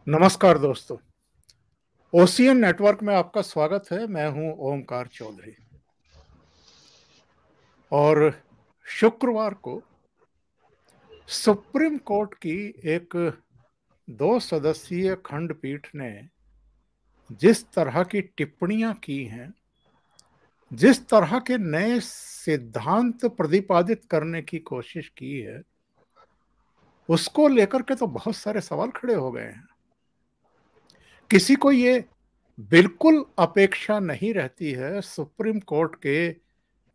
नमस्कार दोस्तों, ocean network में आपका स्वागत है। मैं हूं ओमकार चौधरी और शुक्रवार को सुप्रीम कोर्ट की एक 2 सदस्यीय खंडपीठ ने जिस तरह की टिप्पणियां की हैं, जिस तरह के नए सिद्धांत प्रतिपादित करने की कोशिश की है, उसको लेकर के तो बहुत सारे सवाल खड़े हो गए हैं। किसी को ये बिल्कुल अपेक्षा नहीं रहती है सुप्रीम कोर्ट के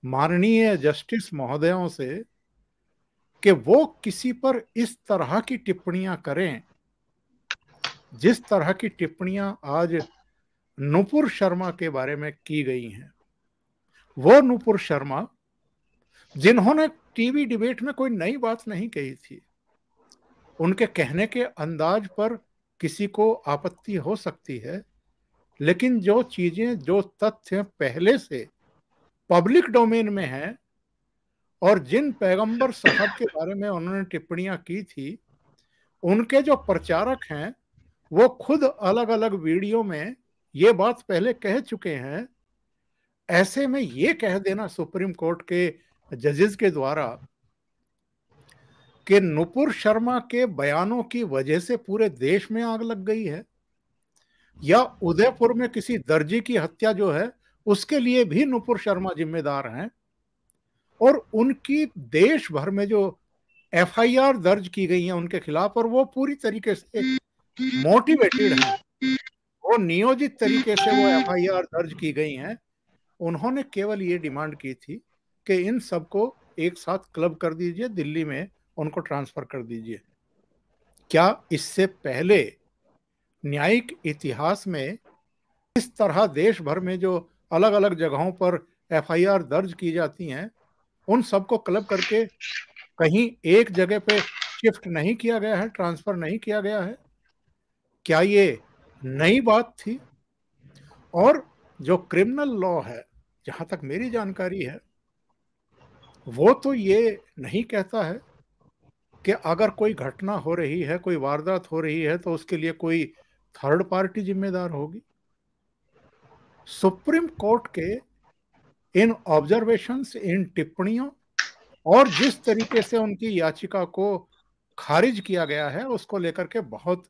माननीय जस्टिस महोदयों से कि वो किसी पर इस तरह की टिप्पणियां करें जिस तरह की टिप्पणियां आज नुपुर शर्मा के बारे में की गई हैं। वो नुपुर शर्मा जिन्होंने टीवी डिबेट में कोई नई बात नहीं कही थी, उनके कहने के अंदाज पर किसी को आपत्ति हो सकती है, लेकिन जो चीजें, जो तथ्य पहले से पब्लिक डोमेन में हैं और जिन पैगंबर साहब के बारे में उन्होंने टिप्पणियां की थी, उनके जो प्रचारक हैं वो खुद अलग अलग वीडियो में ये बात पहले कह चुके हैं। ऐसे में ये कह देना सुप्रीम कोर्ट के जजेस के द्वारा कि नुपुर शर्मा के बयानों की वजह से पूरे देश में आग लग गई है, या उदयपुर में किसी दर्जी की हत्या जो है उसके लिए भी नुपुर शर्मा जिम्मेदार हैं, और उनकी देश भर में जो एफआईआर दर्ज की गई है उनके खिलाफ, और वो पूरी तरीके से मोटिवेटेड हैं, वो नियोजित तरीके से वो एफआईआर दर्ज की गई हैं। उन्होंने केवल ये डिमांड की थी कि इन सबको एक साथ क्लब कर दीजिए, दिल्ली में उनको ट्रांसफर कर दीजिए। क्या इससे पहले न्यायिक इतिहास में इस तरह देश भर में जो अलग अलग जगहों पर एफआईआर दर्ज की जाती हैं, उन सबको क्लब करके कहीं एक जगह पे शिफ्ट नहीं किया गया है, ट्रांसफर नहीं किया गया है? क्या ये नई बात थी? और जो क्रिमिनल लॉ है, जहां तक मेरी जानकारी है, वो तो ये नहीं कहता है कि अगर कोई घटना हो रही है, कोई वारदात हो रही है, तो उसके लिए कोई थर्ड पार्टी जिम्मेदार होगी। सुप्रीम कोर्ट के इन ऑब्जर्वेशंस, इन टिप्पणियों और जिस तरीके से उनकी याचिका को खारिज किया गया है, उसको लेकर के बहुत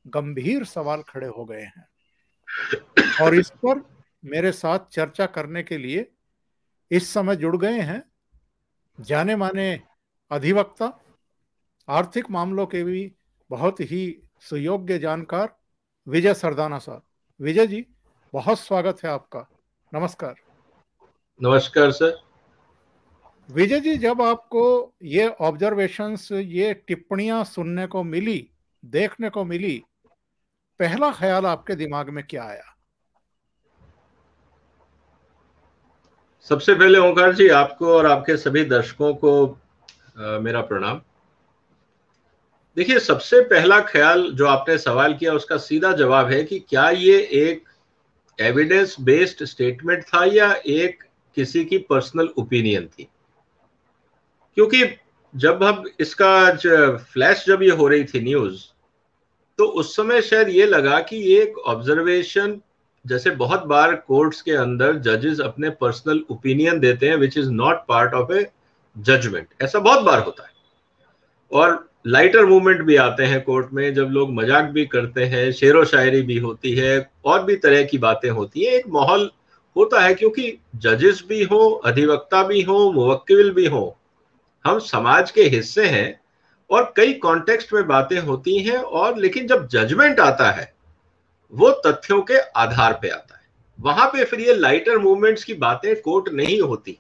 गंभीर सवाल खड़े हो गए हैं। और इस पर मेरे साथ चर्चा करने के लिए इस समय जुड़ गए हैं जाने माने अधिवक्ता, आर्थिक मामलों के भी बहुत ही सुयोग्य जानकार विजय सरदाना साहब। विजय जी, बहुत स्वागत है आपका। नमस्कार। नमस्कार सर। विजय जी, जब आपको ये ऑब्जर्वेशंस, ये टिप्पणियां सुनने को मिली, देखने को मिली, पहला ख्याल आपके दिमाग में क्या आया? सबसे पहले ओंकार जी, आपको और आपके सभी दर्शकों को मेरा प्रणाम। देखिए, सबसे पहला ख्याल जो आपने सवाल किया उसका सीधा जवाब है कि क्या ये एक एविडेंस बेस्ड स्टेटमेंट था या एक किसी की पर्सनल ओपिनियन थी। क्योंकि जब हम इसका फ्लैश जब ये हो रही थी न्यूज, तो उस समय शायद ये लगा कि ये एक ऑब्जर्वेशन, जैसे बहुत बार कोर्ट्स के अंदर जजेस अपने पर्सनल ओपिनियन देते हैं which is not part of a judgement. ऐसा बहुत बार होता है। और लाइटर मूवमेंट भी आते हैं कोर्ट में, जब लोग मजाक भी करते हैं, शेरो शायरी भी होती है, और भी तरह की बातें होती है। एक माहौल होता है, क्योंकि जजेस भी हो, अधिवक्ता भी हो, मुवक्किल भी हो, हम समाज के हिस्से हैं और कई कॉन्टेक्स्ट में बातें होती हैं। और लेकिन जब जजमेंट आता है वो तथ्यों के आधार पे आता है। वहां पे फिर ये लाइटर मूवमेंट्स की बातें कोर्ट नहीं होती।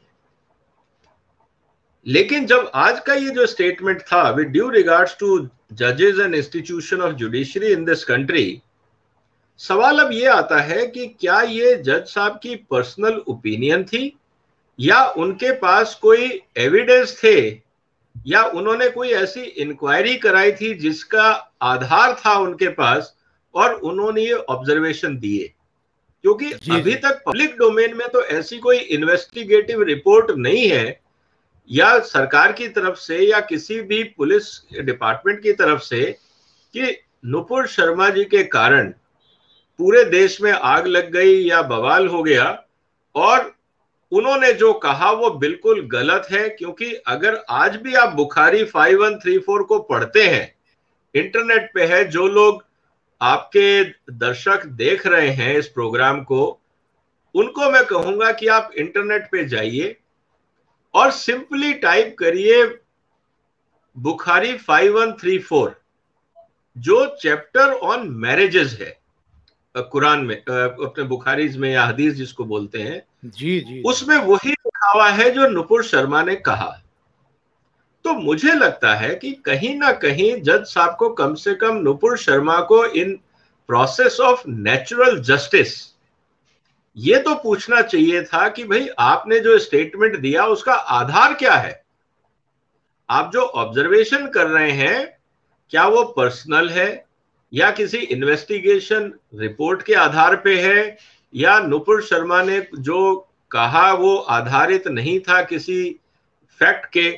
लेकिन जब आज का ये जो स्टेटमेंट था, विद ड्यू रिगार्ड्स टू जजेस and institution of judiciary in this country, सवाल अब ये आता है कि क्या ये जज साहब की पर्सनल ओपिनियन थी, या उनके पास कोई एविडेंस थे, या उन्होंने कोई ऐसी इंक्वायरी कराई थी जिसका आधार था उनके पास और उन्होंने ये ऑब्जर्वेशन दिए। क्योंकि अभी तक पब्लिक डोमेन में तो ऐसी कोई इन्वेस्टिगेटिव रिपोर्ट नहीं है, या सरकार की तरफ से या किसी भी पुलिस डिपार्टमेंट की तरफ से, कि नुपुर शर्मा जी के कारण पूरे देश में आग लग गई या बवाल हो गया, और उन्होंने जो कहा वो बिल्कुल गलत है। क्योंकि अगर आज भी आप बुखारी 5134 को पढ़ते हैं, इंटरनेट पे है, जो लोग आपके दर्शक देख रहे हैं इस प्रोग्राम को, उनको मैं कहूंगा कि आप इंटरनेट पे जाइए और सिंपली टाइप करिए बुखारी 5134, जो चैप्टर ऑन मैरिजेस है कुरान में, अपने बुखारीज में या हदीस जिसको बोलते हैं, जी उसमें वही लिखा हुआ है जो नुपुर शर्मा ने कहा। तो मुझे लगता है कि कहीं ना कहीं जज साहब को कम से कम नुपुर शर्मा को in process of natural justice ये तो पूछना चाहिए था कि भाई आपने जो स्टेटमेंट दिया उसका आधार क्या है। आप जो ऑब्जर्वेशन कर रहे हैं क्या वो पर्सनल है या किसी इन्वेस्टिगेशन रिपोर्ट के आधार पे है, या नुपुर शर्मा ने जो कहा वो आधारित नहीं था किसी फैक्ट के,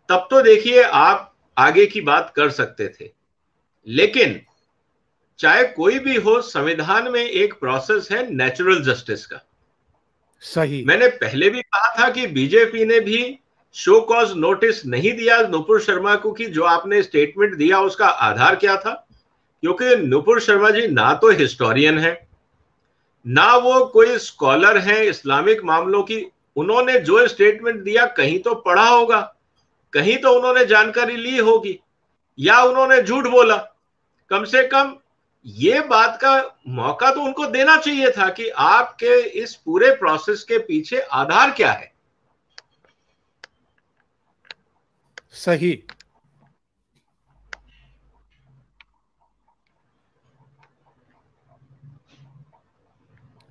तब तो देखिए आप आगे की बात कर सकते थे। लेकिन चाहे कोई भी हो, संविधान में एक प्रोसेस है नेचुरल जस्टिस का। सही। मैंने पहले भी कहा था कि बीजेपी ने भी शो कॉज नोटिस नहीं दिया नुपुर शर्मा को कि जो आपने स्टेटमेंट दिया उसका आधार क्या था। क्योंकि नुपुर शर्मा जी ना तो हिस्टोरियन है, ना वो कोई स्कॉलर है इस्लामिक मामलों की। उन्होंने जो स्टेटमेंट दिया कहीं तो पढ़ा होगा, कहीं तो उन्होंने जानकारी ली होगी, या उन्होंने झूठ बोला। कम से कम ये बात का मौका तो उनको देना चाहिए था कि आपके इस पूरे प्रोसेस के पीछे आधार क्या है। सही।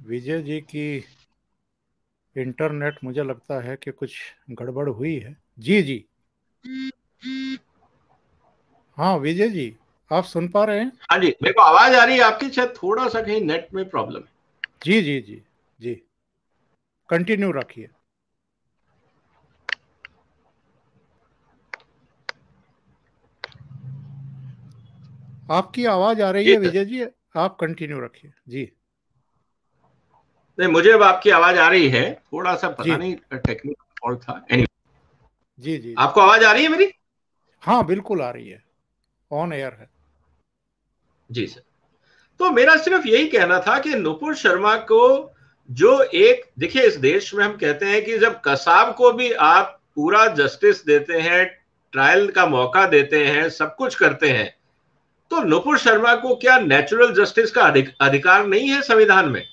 विजय जी की इंटरनेट मुझे लगता है कि कुछ गड़बड़ हुई है। जी जी। हाँ विजय जी, आप सुन पा रहे हैं? हाँ जी, मेरे को आवाज आ रही है आपकी, शायद थोड़ा सा कहीं नेट में प्रॉब्लम है। जी जी जी जी, कंटिन्यू रखिए। आपकी आवाज आ रही है विजय जी, आप कंटिन्यू रखिए। जी नहीं, मुझे अब आपकी आवाज आ रही है, थोड़ा सा जी पता नहीं टेक्निकल फॉल्ट था। anyway, जी जी। आपको आवाज आ रही है मेरी? हाँ बिल्कुल आ रही है, ऑन एयर है। जी सर। तो मेरा सिर्फ यही कहना था कि नुपुर शर्मा को जो एक, देखिए इस देश में हम कहते हैं कि जब कसाब को भी आप पूरा जस्टिस देते हैं, ट्रायल का मौका देते हैं, सब कुछ करते हैं, तो नुपुर शर्मा को क्या नेचुरल जस्टिस का अधिकार नहीं है संविधान में?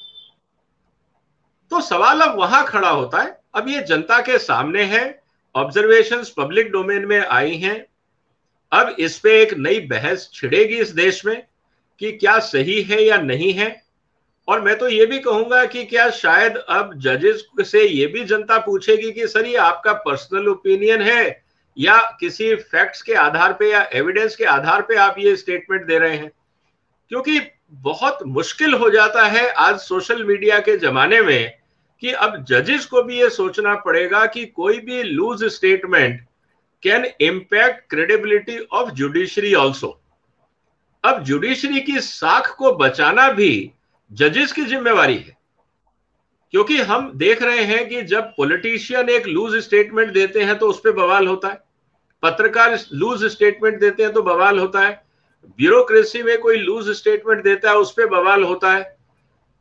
तो सवाल अब वहां खड़ा होता है। अब ये जनता के सामने है, ऑब्जर्वेशंस पब्लिक डोमेन में आई हैं, अब इस पे एक नई बहस छिड़ेगी इस देश में कि क्या सही है या नहीं है। और मैं तो ये भी कहूंगा कि क्या शायद अब जजेस से ये भी जनता पूछेगी कि सर ये आपका पर्सनल ओपिनियन है या किसी फैक्ट्स के आधार पे या एविडेंस के आधार पे आप ये स्टेटमेंट दे रहे हैं। क्योंकि बहुत मुश्किल हो जाता है आज सोशल मीडिया के जमाने में कि अब जजेस को भी ये सोचना पड़ेगा कि कोई भी loose statement can impact credibility of judiciary also. अब जुडिशरी की साख को बचाना भी जजेस की जिम्मेवारी है। क्योंकि हम देख रहे हैं कि जब पॉलिटिशियन एक लूज स्टेटमेंट देते हैं तो उस पर बवाल होता है, पत्रकार लूज स्टेटमेंट देते हैं तो बवाल होता है, ब्यूरोक्रेसी में कोई लूज स्टेटमेंट देता है उस पर बवाल होता है।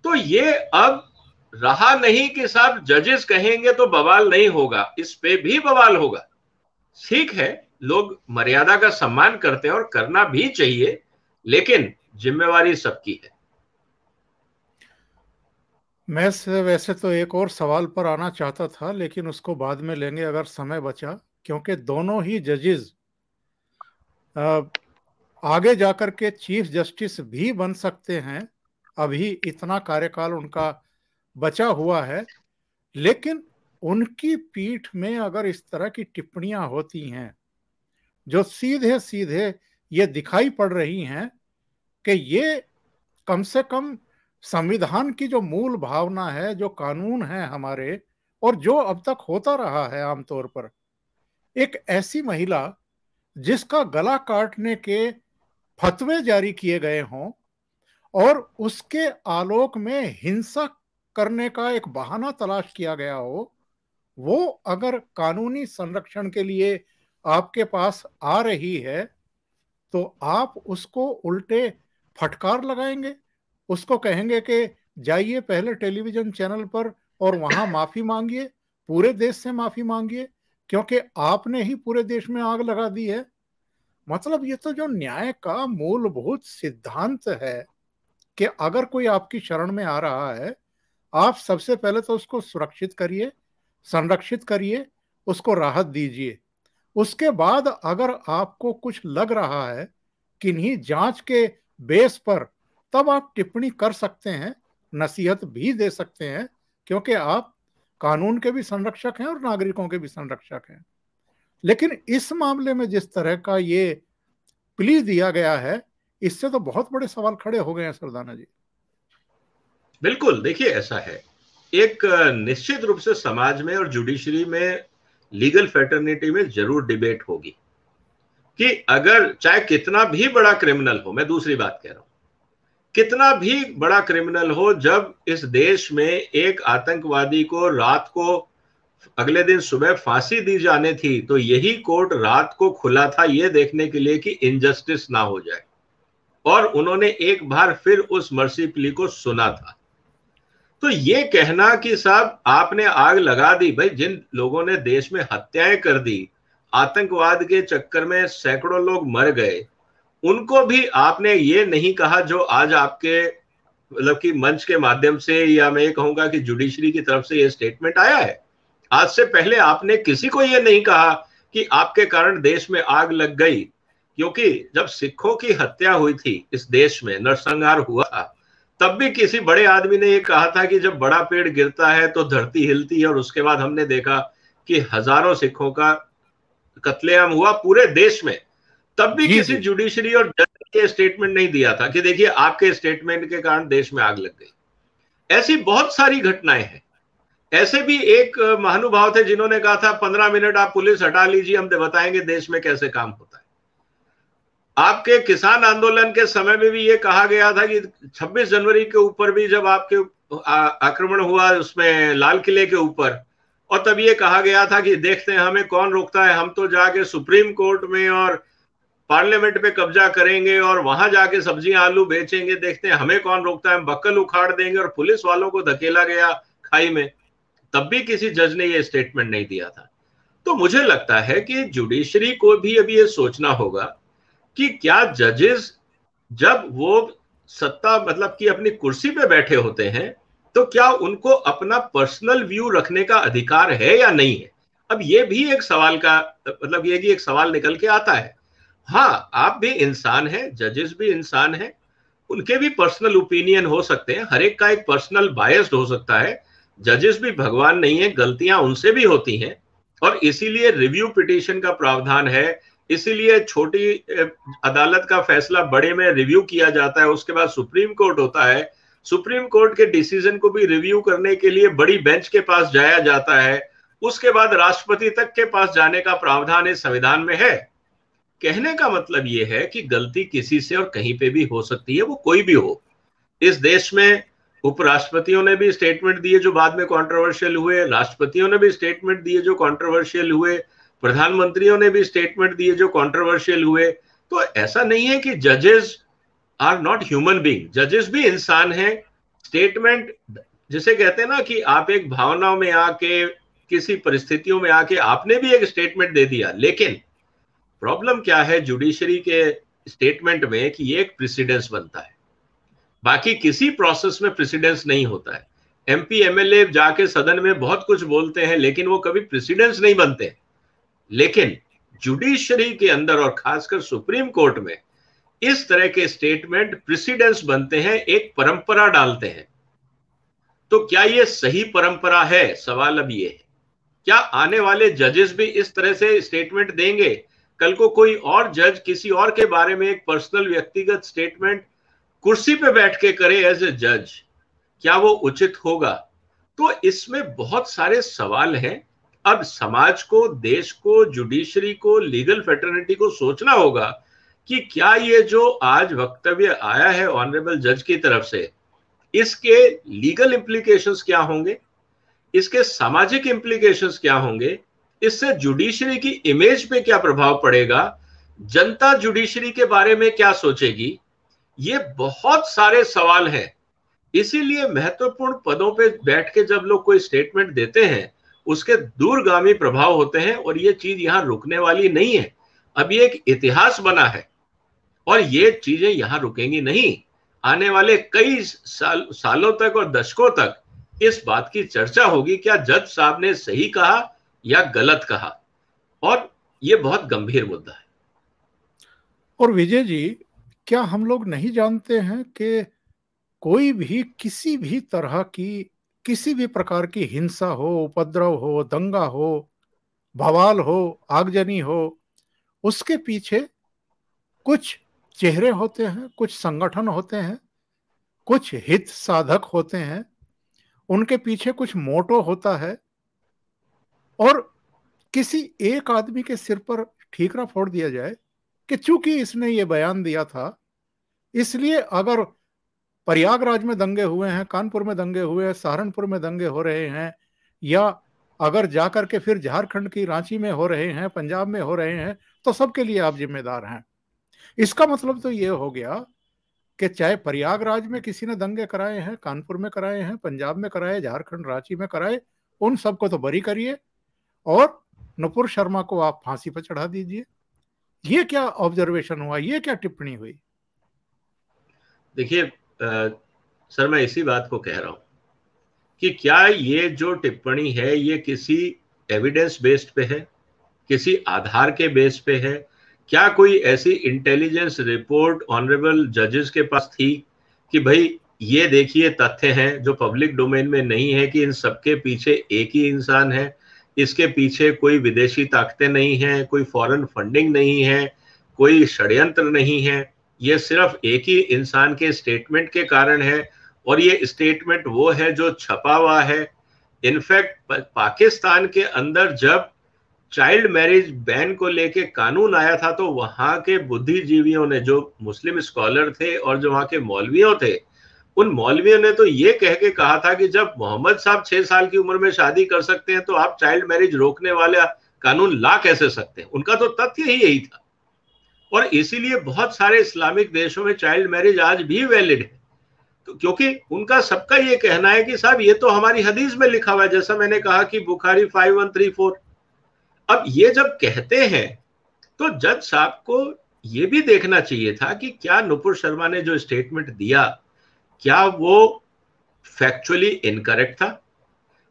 तो ये अब रहा नहीं कि साहब जजेस कहेंगे तो बवाल नहीं होगा, इस पे भी बवाल होगा। ठीक है, लोग मर्यादा का सम्मान करते हैं और करना भी चाहिए, लेकिन जिम्मेवारी सबकी है। मैं से वैसे तो एक और सवाल पर आना चाहता था, लेकिन उसको बाद में लेंगे अगर समय बचा, क्योंकि दोनों ही जजेस आगे जाकर के चीफ जस्टिस भी बन सकते हैं। अभी इतना कार्यकाल उनका बचा हुआ है, लेकिन उनकी पीठ में अगर इस तरह की टिप्पणियां होती हैं जो सीधे सीधे ये दिखाई पड़ रही हैं कि ये कम से कम संविधान की जो मूल भावना है, जो कानून है हमारे, और जो अब तक होता रहा है आमतौर पर, एक ऐसी महिला जिसका गला काटने के फतवे जारी किए गए हों और उसके आलोक में हिंसा करने का एक बहाना तलाश किया गया हो, वो अगर कानूनी संरक्षण के लिए आपके पास आ रही है तो आप उसको उल्टे फटकार लगाएंगे, उसको कहेंगे कि जाइए पहले टेलीविजन चैनल पर और वहां माफी मांगिए, पूरे देश से माफी मांगिए, क्योंकि आपने ही पूरे देश में आग लगा दी है। मतलब ये तो जो न्याय का मूलभूत सिद्धांत है कि अगर कोई आपकी शरण में आ रहा है, आप सबसे पहले तो उसको सुरक्षित करिए, संरक्षित करिए, उसको राहत दीजिए। उसके बाद अगर आपको कुछ लग रहा है किन्हीं जांच के बेस पर, तब आप टिप्पणी कर सकते हैं, नसीहत भी दे सकते हैं, क्योंकि आप कानून के भी संरक्षक हैं और नागरिकों के भी संरक्षक हैं। लेकिन इस मामले में जिस तरह का ये प्ली दिया गया है, इससे तो बहुत बड़े सवाल खड़े हो गए हैं सरदाना जी। बिल्कुल, देखिए ऐसा है, एक निश्चित रूप से समाज में और जुडिशरी में, लीगल फैटर्निटी में जरूर डिबेट होगी कि अगर चाहे कितना भी बड़ा क्रिमिनल हो, मैं दूसरी बात कह रहा हूं, कितना भी बड़ा क्रिमिनल हो, जब इस देश में एक आतंकवादी को रात को अगले दिन सुबह फांसी दी जाने थी, तो यही कोर्ट रात को खुला था ये देखने के लिए कि इनजस्टिस ना हो जाए, और उन्होंने एक बार फिर उस मर्सी प्ली को सुना था। तो ये कहना कि साहब आपने आग लगा दी, भाई जिन लोगों ने देश में हत्याएं कर दी, आतंकवाद के चक्कर में सैकड़ों लोग मर गए, उनको भी आपने ये नहीं कहा जो आज आपके मतलब कि मंच के माध्यम से, या मैं ये कहूंगा कि जुडिशरी की तरफ से ये स्टेटमेंट आया है। आज से पहले आपने किसी को ये नहीं कहा कि आपके कारण देश में आग लग गई, क्योंकि जब सिखों की हत्या हुई थी इस देश में, नरसंहार हुआ था, तब भी किसी बड़े आदमी ने ये कहा था कि जब बड़ा पेड़ गिरता है तो धरती हिलती है, और उसके बाद हमने देखा कि हजारों सिखों का कत्लेआम हुआ पूरे देश में। तब भी किसी जुडिशरी और जज ने स्टेटमेंट नहीं दिया था कि देखिए आपके स्टेटमेंट के कारण देश में आग लग गई। ऐसी बहुत सारी घटनाएं हैं। ऐसे भी एक महानुभाव थे जिन्होंने कहा था 15 मिनट आप पुलिस हटा लीजिए, हम बताएंगे देश में कैसे काम होता है। आपके किसान आंदोलन के समय में भी ये कहा गया था कि 26 जनवरी के ऊपर भी जब आपके आक्रमण हुआ उसमें लाल किले के ऊपर, और तब ये कहा गया था कि देखते हैं हमें कौन रोकता है, हम तो जाके सुप्रीम कोर्ट में और पार्लियामेंट पे कब्जा करेंगे और वहां जाके सब्जियां आलू बेचेंगे, देखते हैं हमें कौन रोकता है, हम बक्कल उखाड़ देंगे, और पुलिस वालों को धकेला गया खाई में। तब भी किसी जज ने ये स्टेटमेंट नहीं दिया था। तो मुझे लगता है कि जुडिशरी को भी अभी ये सोचना होगा कि क्या जजेस जब वो सत्ता मतलब कि अपनी कुर्सी पे बैठे होते हैं, तो क्या उनको अपना पर्सनल व्यू रखने का अधिकार है या नहीं है। अब ये भी एक सवाल का मतलब ये कि एक सवाल निकल के आता है। हाँ, आप भी इंसान हैं, जजेस भी इंसान हैं, उनके भी पर्सनल ओपिनियन हो सकते हैं, हर एक का एक पर्सनल बायस्ड हो सकता है। जजेस भी भगवान नहीं है, गलतियां उनसे भी होती हैं, और इसीलिए रिव्यू पिटीशन का प्रावधान है, इसीलिए छोटी अदालत का फैसला बड़े में रिव्यू किया जाता है, उसके बाद सुप्रीम कोर्ट होता है, सुप्रीम कोर्ट के डिसीजन को भी रिव्यू करने के लिए बड़ी बेंच के पास जाया जाता है, उसके बाद राष्ट्रपति तक के पास जाने का प्रावधान इस संविधान में है। कहने का मतलब यह है कि गलती किसी से और कहीं पे भी हो सकती है, वो कोई भी हो। इस देश में उपराष्ट्रपतियों ने भी स्टेटमेंट दिए जो बाद में कंट्रोवर्शियल हुए, राष्ट्रपतियों ने भी स्टेटमेंट दिए जो कंट्रोवर्शियल हुए, प्रधानमंत्रियों ने भी स्टेटमेंट दिए जो कंट्रोवर्शियल हुए। तो ऐसा नहीं है कि जजेस आर नॉट ह्यूमन बीइंग, जजेस भी इंसान हैं। स्टेटमेंट जिसे कहते हैं ना कि आप एक भावनाओं में आके, किसी परिस्थितियों में आके आपने भी एक स्टेटमेंट दे दिया, लेकिन प्रॉब्लम क्या है जुडिशरी के स्टेटमेंट में कि ये एक प्रेसिडेंस बनता है, बाकी किसी प्रोसेस में प्रेसिडेंस नहीं होता है। एमपी एमएलए जाके सदन में बहुत कुछ बोलते हैं, लेकिन वो कभी प्रेसिडेंस नहीं बनते। लेकिन जुडिशरी के अंदर और खासकर सुप्रीम कोर्ट में इस तरह के स्टेटमेंट प्रेसिडेंस बनते हैं, एक परंपरा डालते हैं। तो क्या ये सही परंपरा है? सवाल अब ये है, क्या आने वाले जजेस भी इस तरह से स्टेटमेंट देंगे? कल को कोई और जज किसी और के बारे में एक पर्सनल व्यक्तिगत स्टेटमेंट कुर्सी पे बैठ के करे एज ए जज, क्या वो उचित होगा? तो इसमें बहुत सारे सवाल हैं। अब समाज को, देश को, जुडिशरी को, लीगल फैटर्निटी को सोचना होगा कि क्या ये जो आज वक्तव्य आया है ऑनरेबल जज की तरफ से, इसके लीगल इम्प्लीकेशंस क्या होंगे, इसके सामाजिक इम्प्लीकेशंस क्या होंगे, इससे जुडिशरी की इमेज पे क्या प्रभाव पड़ेगा, जनता जुडिशरी के बारे में क्या सोचेगी, ये बहुत सारे सवाल हैं। इसीलिए महत्वपूर्ण पदों पे बैठ के जब लोग कोई स्टेटमेंट देते हैं, उसके दूरगामी प्रभाव होते हैं, और ये चीज यहां रुकने वाली नहीं है। अब ये एक इतिहास बना है और ये चीजें यहां रुकेंगी नहीं। आने वाले कई सालों तक और दशकों तक इस बात की चर्चा होगी, क्या जज साहब ने सही कहा या गलत कहा, और ये बहुत गंभीर मुद्दा है। और विजय जी, क्या हम लोग नहीं जानते हैं कि कोई भी किसी भी तरह की, किसी भी प्रकार की हिंसा हो, उपद्रव हो, दंगा हो, बवाल हो, आगजनी हो, उसके पीछे कुछ चेहरे होते हैं, कुछ संगठन होते हैं, कुछ हित साधक होते हैं, उनके पीछे कुछ मोटो होता है, और किसी एक आदमी के सिर पर ठीकरा फोड़ दिया जाए कि चूंकि इसने ये बयान दिया था, इसलिए अगर प्रयागराज में दंगे हुए हैं, कानपुर में दंगे हुए हैं, सहारनपुर में दंगे हो रहे हैं, या अगर जाकर के फिर झारखंड की रांची में हो रहे हैं, पंजाब में हो रहे हैं, तो सबके लिए आप जिम्मेदार हैं। इसका मतलब तो ये हो गया कि चाहे प्रयागराज में किसी ने दंगे कराए हैं, कानपुर में कराए हैं, पंजाब में कराए, झारखंड रांची में कराए, उन सबको तो बरी करिए और नुपुर शर्मा को आप फांसी पर चढ़ा दीजिए। ये क्या ऑब्जर्वेशन हुआ, ये क्या टिप्पणी हुई? देखिए सर, मैं इसी बात को कह रहा हूं कि क्या ये जो टिप्पणी है ये किसी एविडेंस बेस्ड पे है, किसी आधार के बेस पे है? क्या कोई ऐसी इंटेलिजेंस रिपोर्ट ऑनरेबल जजेस के पास थी कि भाई ये देखिए तथ्य हैं जो पब्लिक डोमेन में नहीं है, कि इन सबके पीछे एक ही इंसान है, इसके पीछे कोई विदेशी ताकतें नहीं है, कोई फॉरेन फंडिंग नहीं है, कोई षड्यंत्र नहीं है, ये सिर्फ एक ही इंसान के स्टेटमेंट के कारण है, और ये स्टेटमेंट वो है जो छपा हुआ है। इनफैक्ट पाकिस्तान के अंदर जब चाइल्ड मैरिज बैन को लेके कानून आया था, तो वहां के बुद्धिजीवियों ने, जो मुस्लिम स्कॉलर थे और जो वहां के मौलवियों थे, उन मौलवियों ने तो ये कह के कहा था कि जब मोहम्मद साहब 6 साल की उम्र में शादी कर सकते हैं, तो आप चाइल्ड मैरिज रोकने वाला कानून ला कैसे सकते हैं? उनका तो तथ्य ही यही था। और इसीलिए बहुत सारे इस्लामिक देशों में चाइल्ड मैरिज आज भी वैलिड है, तो क्योंकि उनका सबका ये कहना है कि साहब ये तो हमारी हदीस में लिखा हुआ है, जैसा मैंने कहा कि बुखारी 5134। अब ये जब कहते हैं तो जज साहब को ये भी देखना चाहिए था कि क्या नुपुर शर्मा ने जो स्टेटमेंट दिया, क्या वो फैक्चुअली इनकरेक्ट था?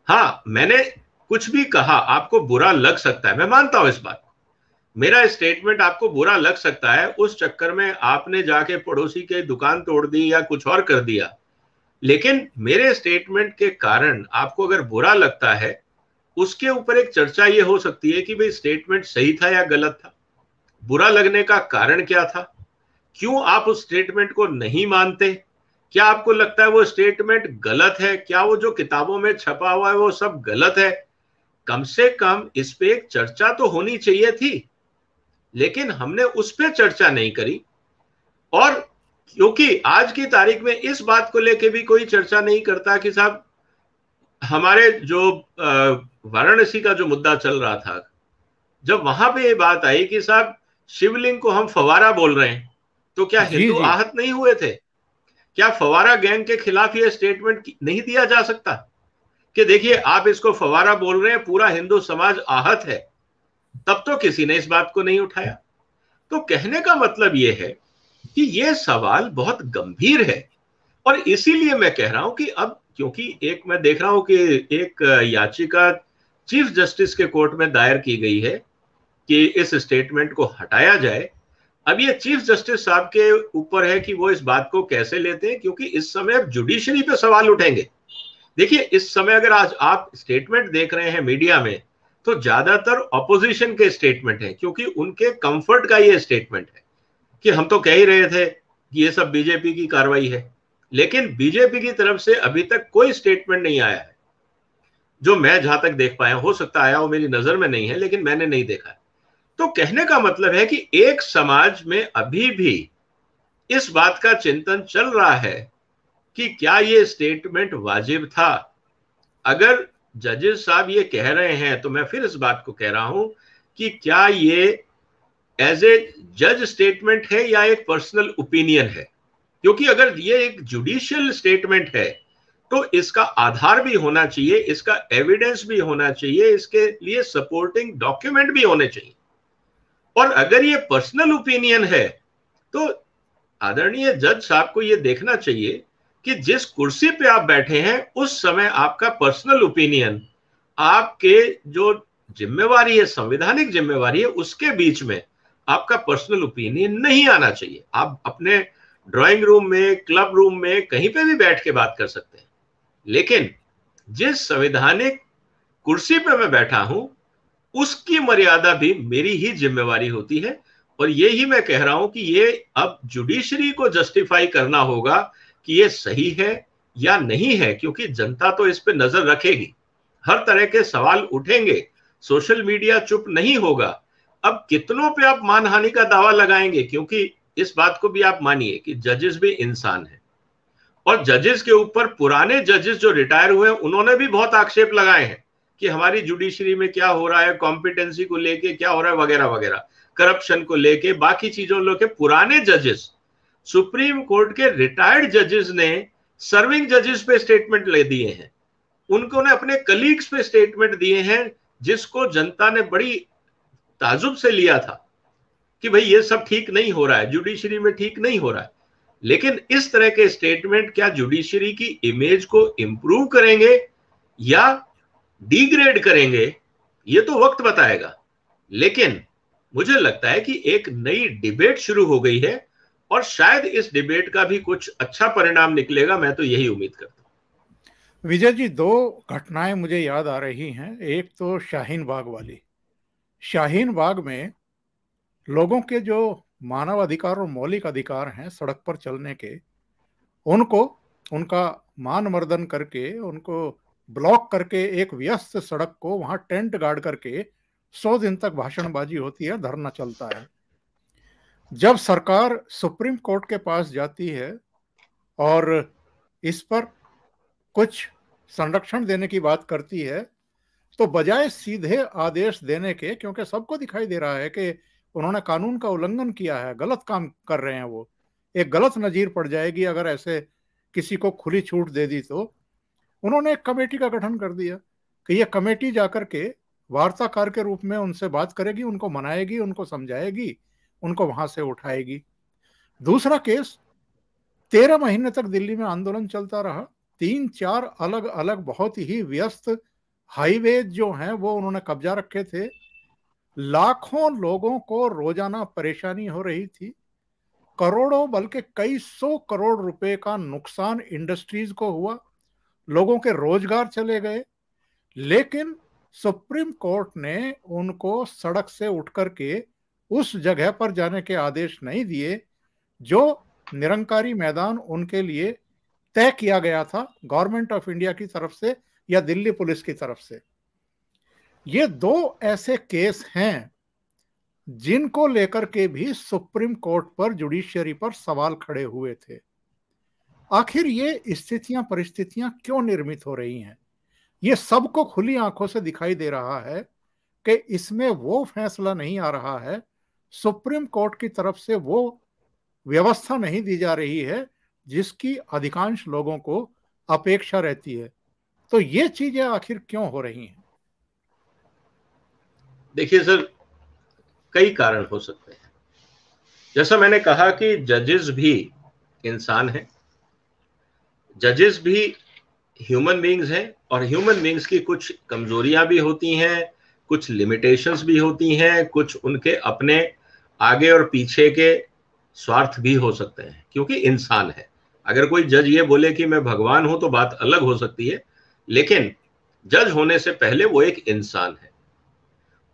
हाँ, मैंने कुछ भी कहा, आपको बुरा लग सकता है, मैं मानता हूं इस बात को, मेरा स्टेटमेंट आपको बुरा लग सकता है, उस चक्कर में आपने जाके पड़ोसी के दुकान तोड़ दी या कुछ और कर दिया, लेकिन मेरे स्टेटमेंट के कारण आपको अगर बुरा लगता है, उसके ऊपर एक चर्चा ये हो सकती है कि भाई स्टेटमेंट सही था या गलत था, बुरा लगने का कारण क्या था, क्यों आप उस स्टेटमेंट को नहीं मानते, क्या आपको लगता है वो स्टेटमेंट गलत है, क्या वो जो किताबों में छपा हुआ है वो सब गलत है? कम से कम इस पे एक चर्चा तो होनी चाहिए थी, लेकिन हमने उस पर चर्चा नहीं करी। और क्योंकि आज की तारीख में इस बात को लेके भी कोई चर्चा नहीं करता कि साहब हमारे जो वाराणसी का जो मुद्दा चल रहा था, जब वहां पे ये बात आई कि साहब शिवलिंग को हम फवारा बोल रहे हैं, तो क्या हिंदू आहत नहीं हुए थे? क्या फवारा गैंग के खिलाफ ये स्टेटमेंट नहीं दिया जा सकता कि देखिए आप इसको फवारा बोल रहे हैं, पूरा हिंदू समाज आहत है? तब तो किसी ने इस बात को नहीं उठाया। तो कहने का मतलब ये है कि ये सवाल बहुत गंभीर है, और इसीलिए मैं कह रहा हूं कि अब क्योंकि एक मैं देख रहा हूं कि एक याचिका चीफ जस्टिस के कोर्ट में दायर की गई है कि इस स्टेटमेंट को हटाया जाए। अब ये चीफ जस्टिस साहब के ऊपर है कि वो इस बात को कैसे लेते हैं, क्योंकि इस समय अब जुडिशरी पे सवाल उठेंगे। देखिए, इस समय अगर आज आप स्टेटमेंट देख रहे हैं मीडिया में, तो ज्यादातर ऑपोजिशन के स्टेटमेंट है, क्योंकि उनके कंफर्ट का ये स्टेटमेंट है कि हम तो कह ही रहे थे कि ये सब बीजेपी की कार्रवाई है, लेकिन बीजेपी की तरफ से अभी तक कोई स्टेटमेंट नहीं आया है जो मैं जहां तक देख पाया। हो सकता आया हो, मेरी नजर में नहीं है, लेकिन मैंने नहीं देखा है। तो कहने का मतलब है कि एक समाज में अभी भी इस बात का चिंतन चल रहा है कि क्या ये स्टेटमेंट वाजिब था। अगर जजेस साहब ये कह रहे हैं तो मैं फिर इस बात को कह रहा हूं कि क्या ये एज ए जज स्टेटमेंट है या एक पर्सनल ओपिनियन है, क्योंकि अगर ये एक जुडिशियल स्टेटमेंट है तो इसका आधार भी होना चाहिए, इसका एविडेंस भी होना चाहिए, इसके लिए सपोर्टिंग डॉक्यूमेंट भी होने चाहिए। और अगर ये पर्सनल ओपिनियन है तो आदरणीय जज साहब को ये देखना चाहिए कि जिस कुर्सी पे आप बैठे हैं उस समय आपका पर्सनल ओपिनियन आपके जो जिम्मेवारी है, संवैधानिक जिम्मेवारी है, उसके बीच में आपका पर्सनल ओपिनियन नहीं आना चाहिए। आप अपने ड्राइंग रूम में, क्लब रूम में, कहीं पे भी बैठ के बात कर सकते हैं, लेकिन जिस संवैधानिक कुर्सी पे मैं बैठा हूं उसकी मर्यादा भी मेरी ही जिम्मेवारी होती है। और ये ही मैं कह रहा हूं कि ये अब जुडिशरी को जस्टिफाई करना होगा कि ये सही है या नहीं है, क्योंकि जनता तो इस पे नजर रखेगी, हर तरह के सवाल उठेंगे, सोशल मीडिया चुप नहीं होगा। अब कितनों पे आप मानहानि का दावा लगाएंगे, क्योंकि इस बात को भी आप मानिए कि जजेस भी इंसान हैं, और जजेस के ऊपर पुराने जजेस जो रिटायर हुए हैं उन्होंने भी बहुत आक्षेप लगाए हैं कि हमारी जुडिशरी में क्या हो रहा है, कॉम्पिटेंसी को लेके क्या हो रहा है, वगैरह वगैरह, करप्शन को लेके, बाकी चीजों को लेके। पुराने जजेस, सुप्रीम कोर्ट के रिटायर्ड जजेस ने सर्विंग जजेस पे स्टेटमेंट ले दिए हैं, उन्होंने अपने कलीग्स पे स्टेटमेंट दिए हैं, जिसको जनता ने बड़ी ताजुब से लिया था कि भाई ये सब ठीक नहीं हो रहा है, जुडिशरी में ठीक नहीं हो रहा है। लेकिन इस तरह के स्टेटमेंट क्या जुडिशरी की इमेज को इंप्रूव करेंगे या डिग्रेड करेंगे, ये तो वक्त बताएगा। लेकिन मुझे लगता है कि एक नई डिबेट शुरू हो गई है और शायद इस डिबेट का भी कुछ अच्छा परिणाम निकलेगा, मैं तो यही उम्मीद करता हूं। विजय जी, दो घटनाएं मुझे याद आ रही हैं। एक तो शाहीन बाग वाली। शाहीन बाग में लोगों के जो मानव अधिकार और मौलिक अधिकार हैं सड़क पर चलने के, उनको उनका मान मर्दन करके, उनको ब्लॉक करके, एक व्यस्त सड़क को वहां टेंट गाड़ करके 100 दिन तक भाषणबाजी होती है, धरना चलता है। जब सरकार सुप्रीम कोर्ट के पास जाती है और इस पर कुछ संरक्षण देने की बात करती है, तो बजाय सीधे आदेश देने के, क्योंकि सबको दिखाई दे रहा है कि उन्होंने कानून का उल्लंघन किया है, गलत काम कर रहे हैं, वो एक गलत नजीर पड़ जाएगी अगर ऐसे किसी को खुली छूट दे दी, तो उन्होंने एक कमेटी का गठन कर दिया कि ये कमेटी जाकर के वार्ताकार के रूप में उनसे बात करेगी, उनको मनाएगी, उनको समझाएगी, उनको वहां से उठाएगी। दूसरा केस, 13 महीने तक दिल्ली में आंदोलन चलता रहा। 3-4 अलग अलग बहुत ही व्यस्त हाईवे जो हैं वो उन्होंने कब्जा रखे थे। लाखों लोगों को रोजाना परेशानी हो रही थी। करोड़ों बल्कि कई 100 करोड़ रुपए का नुकसान इंडस्ट्रीज को हुआ, लोगों के रोजगार चले गए। लेकिन सुप्रीम कोर्ट ने उनको सड़क से उठ करके उस जगह पर जाने के आदेश नहीं दिए जो निरंकारी मैदान उनके लिए तय किया गया था गवर्नमेंट ऑफ इंडिया की तरफ से या दिल्ली पुलिस की तरफ से। ये दो ऐसे केस हैं जिनको लेकर के भी सुप्रीम कोर्ट पर, जुडिशियरी पर सवाल खड़े हुए थे। आखिर ये स्थितियां, परिस्थितियां क्यों निर्मित हो रही हैं? ये सबको खुली आंखों से दिखाई दे रहा है कि इसमें वो फैसला नहीं आ रहा है, सुप्रीम कोर्ट की तरफ से वो व्यवस्था नहीं दी जा रही है जिसकी अधिकांश लोगों को अपेक्षा रहती है। तो ये चीजें आखिर क्यों हो रही हैं? देखिए सर, कई कारण हो सकते हैं। जैसा मैंने कहा कि जजेस भी इंसान हैं, जजेस भी ह्यूमन बीइंग्स हैं, और ह्यूमन बीइंग्स की कुछ कमजोरियां भी होती हैं, कुछ लिमिटेशंस भी होती हैं, कुछ उनके अपने आगे और पीछे के स्वार्थ भी हो सकते हैं, क्योंकि इंसान है। अगर कोई जज ये बोले कि मैं भगवान हूं तो बात अलग हो सकती है, लेकिन जज होने से पहले वो एक इंसान है,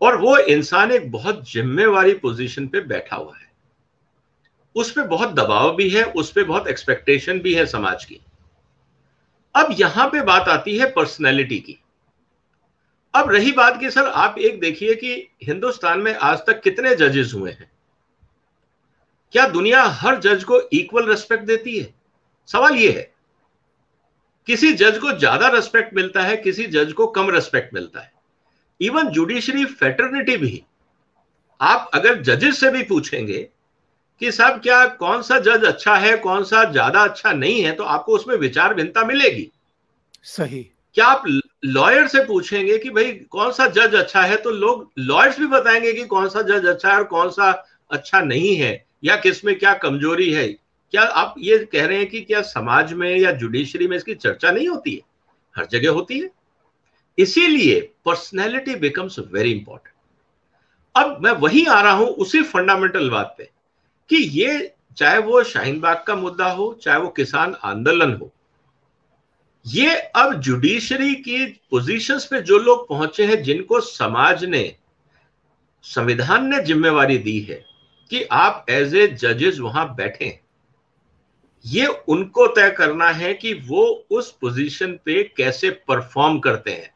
और वो इंसान एक बहुत जिम्मेवारी पोजीशन पे बैठा हुआ है। उस पे बहुत दबाव भी है, उस पे बहुत एक्सपेक्टेशन भी है समाज की। अब यहां पे बात आती है पर्सनैलिटी की। अब रही बात कि सर आप एक देखिए कि हिंदुस्तान में आज तक कितने जजेस हुए हैं, क्या दुनिया हर जज को इक्वल रेस्पेक्ट देती है? सवाल यह है। किसी जज को ज्यादा रेस्पेक्ट मिलता है, किसी जज को कम रेस्पेक्ट मिलता है। इवन जुडिशरी फेटर्निटी भी, आप अगर जजेस से भी पूछेंगे कि साहब क्या कौन सा जज अच्छा है, कौन सा ज्यादा अच्छा नहीं है, तो आपको उसमें विचार भिन्नता मिलेगी। सही। क्या आप लॉयर से पूछेंगे कि भाई कौन सा जज अच्छा है, तो लोग लॉयर्स भी बताएंगे कि कौन सा जज अच्छा है और कौन सा अच्छा नहीं है, या किसमें क्या कमजोरी है। क्या आप ये कह रहे हैं कि क्या समाज में या जुडिशरी में इसकी चर्चा नहीं होती है? हर जगह होती है। इसीलिए पर्सनैलिटी बिकम्स वेरी इंपॉर्टेंट। अब मैं वही आ रहा हूं उसी फंडामेंटल बात पे कि ये चाहे वो शाहीन बाग का मुद्दा हो, चाहे वो किसान आंदोलन हो, ये अब जुडिशरी की पोजीशंस पे जो लोग पहुंचे हैं, जिनको समाज ने, संविधान ने जिम्मेवारी दी है कि आप एज ए जजेस वहां बैठे, ये उनको तय करना है कि वो उस पोजीशन पे कैसे परफॉर्म करते हैं।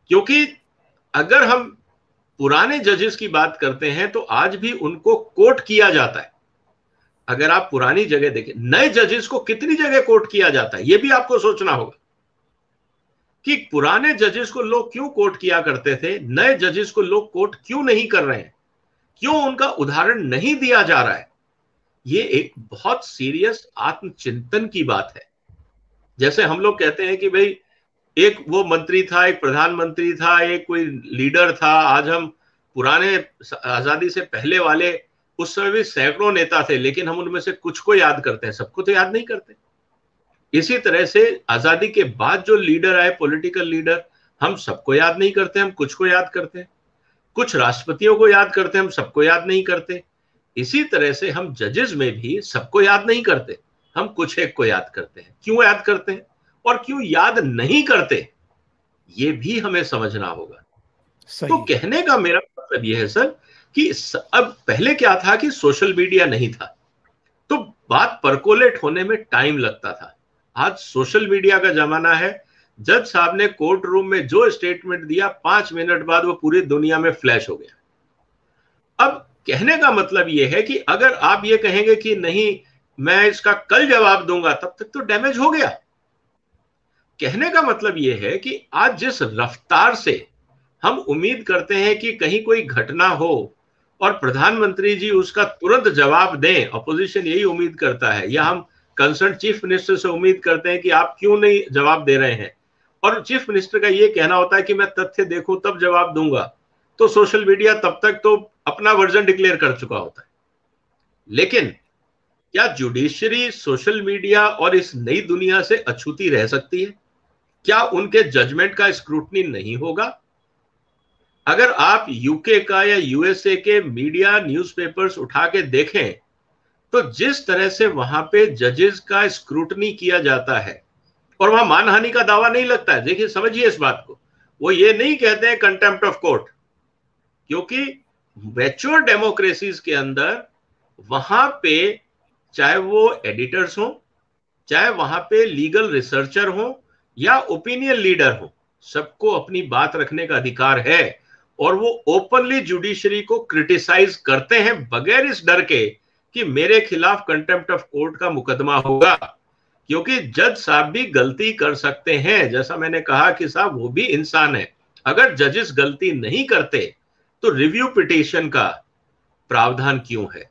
क्योंकि अगर हम पुराने जजेस की बात करते हैं तो आज भी उनको कोट किया जाता है। अगर आप पुरानी जगह देखें, नए जजेस को कितनी जगह कोट किया जाता है, यह भी आपको सोचना होगा कि पुराने जजेस को लोग क्यों कोट किया करते थे, नए जजेस को लोग कोट क्यों नहीं कर रहे हैं, क्यों उनका उदाहरण नहीं दिया जा रहा है। यह एक बहुत सीरियस आत्मचिंतन की बात है। जैसे हम लोग कहते हैं कि भाई एक वो मंत्री था, एक प्रधानमंत्री था, एक कोई लीडर था। आज हम पुराने आजादी से पहले वाले, उस समय भी सैकड़ों नेता थे, लेकिन हम उनमें से कुछ को याद करते हैं, सबको तो याद नहीं करते। इसी तरह से आजादी के बाद जो लीडर आए, पॉलिटिकल लीडर, हम सबको याद नहीं करते, हम कुछ को याद करते हैं। कुछ राष्ट्रपतियों को याद करते हैं, हम सबको याद नहीं करते। इसी तरह से हम जजेस में भी सबको याद नहीं करते, हम कुछ एक को याद करते हैं। क्यों याद करते हैं और क्यों याद नहीं करते, ये भी हमें समझना होगा। तो कहने का मेरा मतलब यह है सर कि अब पहले क्या था कि सोशल मीडिया नहीं था, तो बात परकोलेट होने में टाइम लगता था। आज सोशल मीडिया का जमाना है। जज साहब ने कोर्ट रूम में जो स्टेटमेंट दिया, 5 मिनट बाद वो पूरी दुनिया में फ्लैश हो गया। अब कहने का मतलब यह है कि अगर आप ये कहेंगे कि नहीं मैं इसका कल जवाब दूंगा, तब तक तो डैमेज हो गया। कहने का मतलब यह है कि आज जिस रफ्तार से हम उम्मीद करते हैं कि कहीं कोई घटना हो और प्रधानमंत्री जी उसका तुरंत जवाब दें, अपोजिशन यही उम्मीद करता है, या हम कंसर्न चीफ मिनिस्टर से उम्मीद करते हैं कि आप क्यों नहीं जवाब दे रहे हैं, और चीफ मिनिस्टर का यह कहना होता है कि मैं तथ्य देखूं तब जवाब दूंगा, तो सोशल मीडिया तब तक तो अपना वर्जन डिक्लेयर कर चुका होता है। लेकिन क्या जुडिशरी सोशल मीडिया और इस नई दुनिया से अछूती रह सकती है? क्या उनके जजमेंट का स्क्रूटनी नहीं होगा? अगर आप यूके का या यूएसए के मीडिया न्यूज़पेपर्स उठा के देखें, तो जिस तरह से वहां पे जजेस का स्क्रूटनी किया जाता है, और वहां मानहानि का दावा नहीं लगता है। देखिए, समझिए इस बात को, वो ये नहीं कहते हैं कंटेम्प्ट ऑफ कोर्ट, क्योंकि मैच्योर डेमोक्रेसीज के अंदर वहां पे चाहे वो एडिटर्स हो, चाहे वहां पे लीगल रिसर्चर हो या ओपिनियन लीडर हो, सबको अपनी बात रखने का अधिकार है, और वो ओपनली जुडिशरी को क्रिटिसाइज करते हैं बगैर इस डर के कि मेरे खिलाफ कंटेम्प्ट ऑफ कोर्ट का मुकदमा होगा। क्योंकि जज साहब भी गलती कर सकते हैं, जैसा मैंने कहा कि साहब वो भी इंसान है। अगर जजेस गलती नहीं करते तो रिव्यू पिटीशन का प्रावधान क्यों है?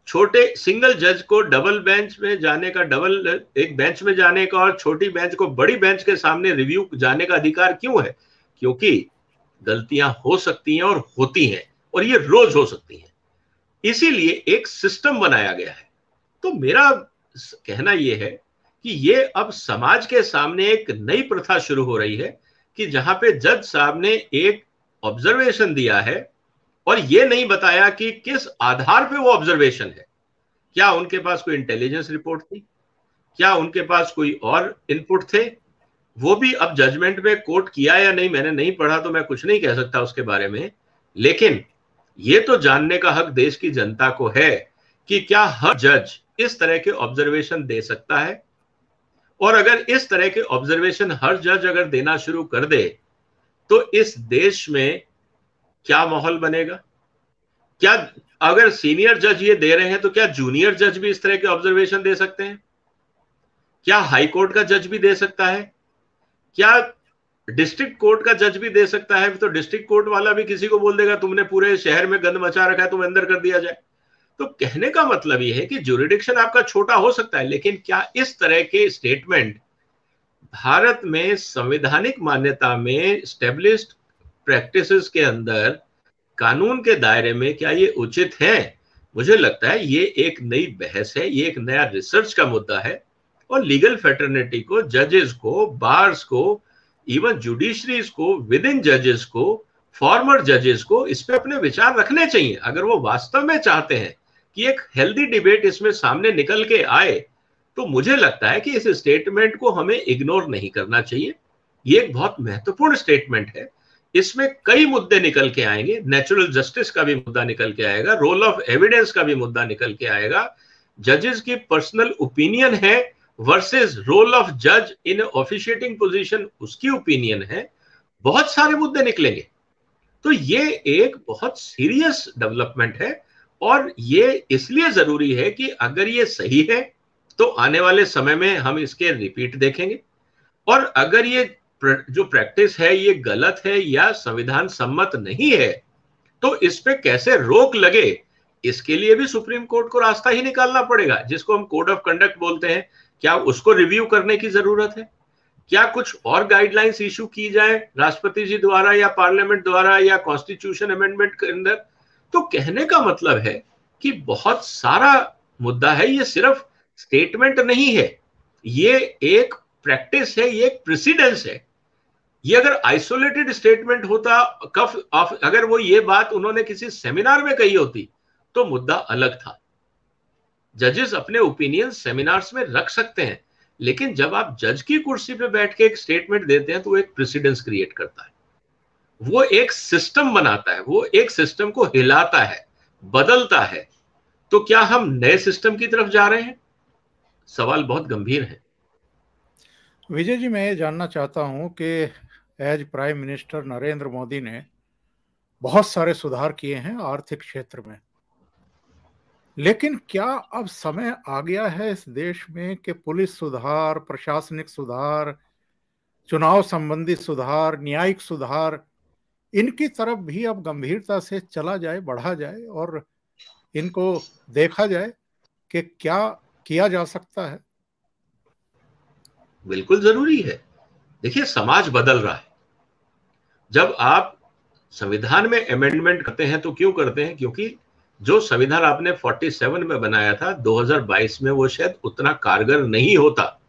छोटे सिंगल जज को डबल बेंच में जाने का, डबल एक बेंच में जाने का, और छोटी बेंच को बड़ी बेंच के सामने रिव्यू जाने का अधिकार क्यों है? क्योंकि गलतियां हो सकती हैं और होती हैं, और ये रोज हो सकती हैं। इसीलिए एक सिस्टम बनाया गया है। तो मेरा कहना यह है कि ये अब समाज के सामने एक नई प्रथा शुरू हो रही है कि जहां पे जज साहब ने एक ऑब्जर्वेशन दिया है और ये नहीं बताया कि किस आधार पे वो ऑब्जर्वेशन है। क्या उनके पास कोई इंटेलिजेंस रिपोर्ट थी, क्या उनके पास कोई और इनपुट थे? वो भी अब जजमेंट में कोट किया या नहीं, मैंने नहीं पढ़ा, तो मैं कुछ नहीं कह सकता उसके बारे में। लेकिन ये तो जानने का हक देश की जनता को है कि क्या हर जज इस तरह के ऑब्जर्वेशन दे सकता है, और अगर इस तरह के ऑब्जर्वेशन हर जज अगर देना शुरू कर दे तो इस देश में क्या माहौल बनेगा? क्या अगर सीनियर जज ये दे रहे हैं तो क्या जूनियर जज भी इस तरह के ऑब्जर्वेशन दे सकते हैं? क्या हाई कोर्ट का जज भी दे सकता है? क्या डिस्ट्रिक्ट कोर्ट का जज भी दे सकता है? तो डिस्ट्रिक्ट कोर्ट वाला भी किसी को बोल देगा तुमने पूरे शहर में गंद मचा रखा है, तुम्हें अंदर कर दिया जाए। तो कहने का मतलब यह है कि ज्यूरिडिक्शन आपका छोटा हो सकता है, लेकिन क्या इस तरह के स्टेटमेंट भारत में संवैधानिक मान्यता में स्टेब्लिश्ड प्रैक्टिसेस के अंदर कानून के दायरे में क्या ये उचित है? मुझे लगता है ये एक नई बहस है, ये एक नया रिसर्च का मुद्दा है, और लीगल फेटर्निटी को, जजेस को, बार्स को, इवन जुडिशरीज को, विद इन जजेस को, फॉर्मर जजेस को इस पे अपने विचार रखने चाहिए। अगर वो वास्तव में चाहते हैं कि एक हेल्दी डिबेट इसमें सामने निकल के आए, तो मुझे लगता है कि इस स्टेटमेंट को हमें इग्नोर नहीं करना चाहिए। ये एक बहुत महत्वपूर्ण स्टेटमेंट है, इसमें कई मुद्दे निकल के आएंगे, नेचुरल जस्टिस का भी मुद्दा निकल के आएगा, रोल ऑफ एविडेंस का भी मुद्दा निकल के आएगा, जजेस की पर्सनल ओपिनियन है वर्सेस रोल ऑफ जज इन ऑफिशिएटिंग पोजीशन, उसकी ओपिनियन है, बहुत सारे मुद्दे निकलेंगे। तो ये एक बहुत सीरियस डेवलपमेंट है, और ये इसलिए जरूरी है कि अगर ये सही है तो आने वाले समय में हम इसके रिपीट देखेंगे, और अगर ये जो प्रैक्टिस है ये गलत है या संविधान सम्मत नहीं है, तो इस पे कैसे रोक लगे, इसके लिए भी सुप्रीम कोर्ट को रास्ता ही निकालना पड़ेगा, जिसको हम कोड ऑफ कंडक्ट बोलते हैं। क्या उसको रिव्यू करने की जरूरत है? क्या कुछ और गाइडलाइंस इशू की जाए राष्ट्रपति जी द्वारा या पार्लियामेंट द्वारा या कॉन्स्टिट्यूशन अमेंडमेंट के अंदर? तो कहने का मतलब है कि बहुत सारा मुद्दा है, ये सिर्फ स्टेटमेंट नहीं है, ये एक प्रैक्टिस है, ये एक प्रेसिडेंस है। ये अगर आइसोलेटेड स्टेटमेंट होता, अगर वो ये बात उन्होंने किसी सेमिनार में कही होती तो मुद्दा अलग था। जजेस अपने ओपिनियन सेमिनार्स में रख सकते हैं, लेकिन जब आप जज की कुर्सी पे बैठ के एक स्टेटमेंट देते हैं तो वो एक प्रेसिडेंस क्रिएट करता है, वो एक सिस्टम बनाता है, वो एक सिस्टम को हिलाता है, बदलता है। तो क्या हम नए सिस्टम की तरफ जा रहे हैं? सवाल बहुत गंभीर है। विजय जी, मैं ये जानना चाहता हूं कि as prime minister Narendra Modi ने बहुत सारे सुधार किए हैं आर्थिक क्षेत्र में, लेकिन क्या अब समय आ गया है इस देश में कि पुलिस सुधार, प्रशासनिक सुधार, चुनाव संबंधी सुधार, न्यायिक सुधार, इनकी तरफ भी अब गंभीरता से चला जाए, बढ़ा जाए और इनको देखा जाए कि क्या किया जा सकता है? बिल्कुल जरूरी है। देखिए, समाज बदल रहा है। जब आप संविधान में अमेंडमेंट करते हैं तो क्यों करते हैं? क्योंकि जो संविधान आपने 47 में बनाया था, 2022 में वो शायद उतना कारगर नहीं होता,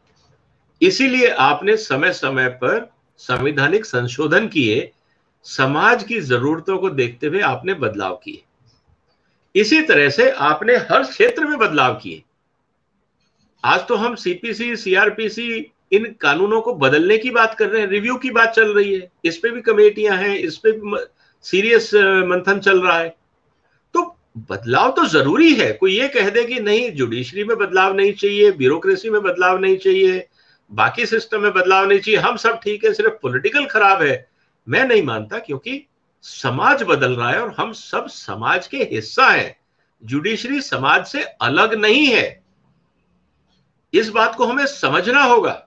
इसीलिए आपने समय समय पर संवैधानिक संशोधन किए, समाज की जरूरतों को देखते हुए आपने बदलाव किए। इसी तरह से आपने हर क्षेत्र में बदलाव किए। आज तो हम सीपीसी, सीआरपीसी, इन कानूनों को बदलने की बात कर रहे हैं, रिव्यू की बात चल रही है, इस पे भी कमेटियां हैं, इस पे भी सीरियस मंथन चल रहा है। तो बदलाव तो जरूरी है। कोई ये कह दे कि नहीं, जुडिशरी में बदलाव नहीं चाहिए, ब्यूरोक्रेसी में बदलाव नहीं चाहिए, बाकी सिस्टम में बदलाव नहीं चाहिए, हम सब ठीक है, सिर्फ पॉलिटिकल खराब है, मैं नहीं मानता। क्योंकि समाज बदल रहा है और हम सब समाज के हिस्सा हैं। जुडिशरी समाज से अलग नहीं है, इस बात को हमें समझना होगा।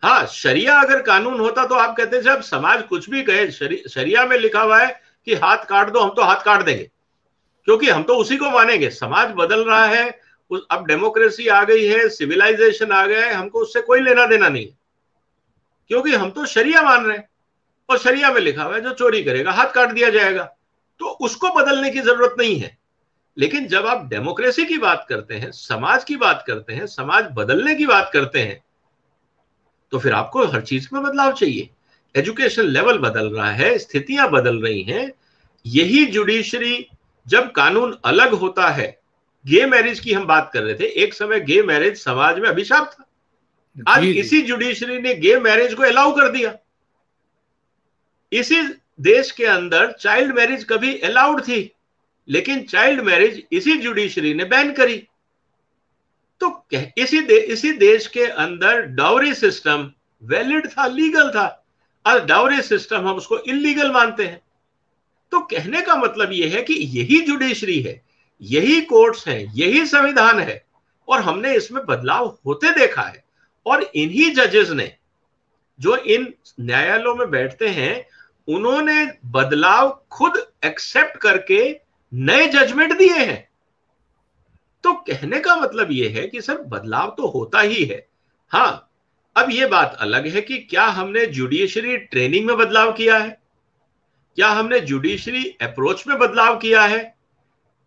हाँ, शरिया अगर कानून होता तो आप कहते जब समाज कुछ भी कहे, शरिया में लिखा हुआ है कि हाथ काट दो, हम तो हाथ काट देंगे, क्योंकि हम तो उसी को मानेंगे। समाज बदल रहा है, अब डेमोक्रेसी आ गई है, सिविलाइजेशन आ गया है, हमको उससे कोई लेना देना नहीं, क्योंकि हम तो शरिया मान रहे हैं, और शरिया में लिखा हुआ है जो चोरी करेगा हाथ काट दिया जाएगा, तो उसको बदलने की जरूरत नहीं है। लेकिन जब आप डेमोक्रेसी की बात करते हैं, समाज की बात करते हैं, समाज बदलने की बात करते हैं, तो फिर आपको हर चीज में बदलाव चाहिए। एजुकेशन लेवल बदल रहा है, स्थितियां बदल रही हैं। यही जुडिशरी, जब कानून अलग होता है, गे मैरिज की हम बात कर रहे थे, एक समय गे मैरिज समाज में अभिशाप था, आज इसी जुडिशरी ने गे मैरिज को अलाउ कर दिया। इसी देश के अंदर चाइल्ड मैरिज कभी अलाउड थी, लेकिन चाइल्ड मैरिज इसी जुडिशरी ने बैन करी। तो इसी देश के अंदर डाउरी सिस्टम वैलिड था, लीगल था, और डाउरी सिस्टम हम उसको इलीगल मानते हैं। तो कहने का मतलब यह है कि यही जुडिशरी है, यही कोर्ट्स हैं, यही संविधान है, और हमने इसमें बदलाव होते देखा है। और इन्हीं जजेस ने, जो इन न्यायालयों में बैठते हैं, उन्होंने बदलाव खुद एक्सेप्ट करके नए जजमेंट दिए हैं। तो कहने का मतलब यह है कि सर बदलाव तो होता ही है। हाँ, अब यह बात अलग है कि क्या हमने जुडिशरी ट्रेनिंग में बदलाव किया है, क्या हमने जुडिशरी अप्रोच में बदलाव किया है,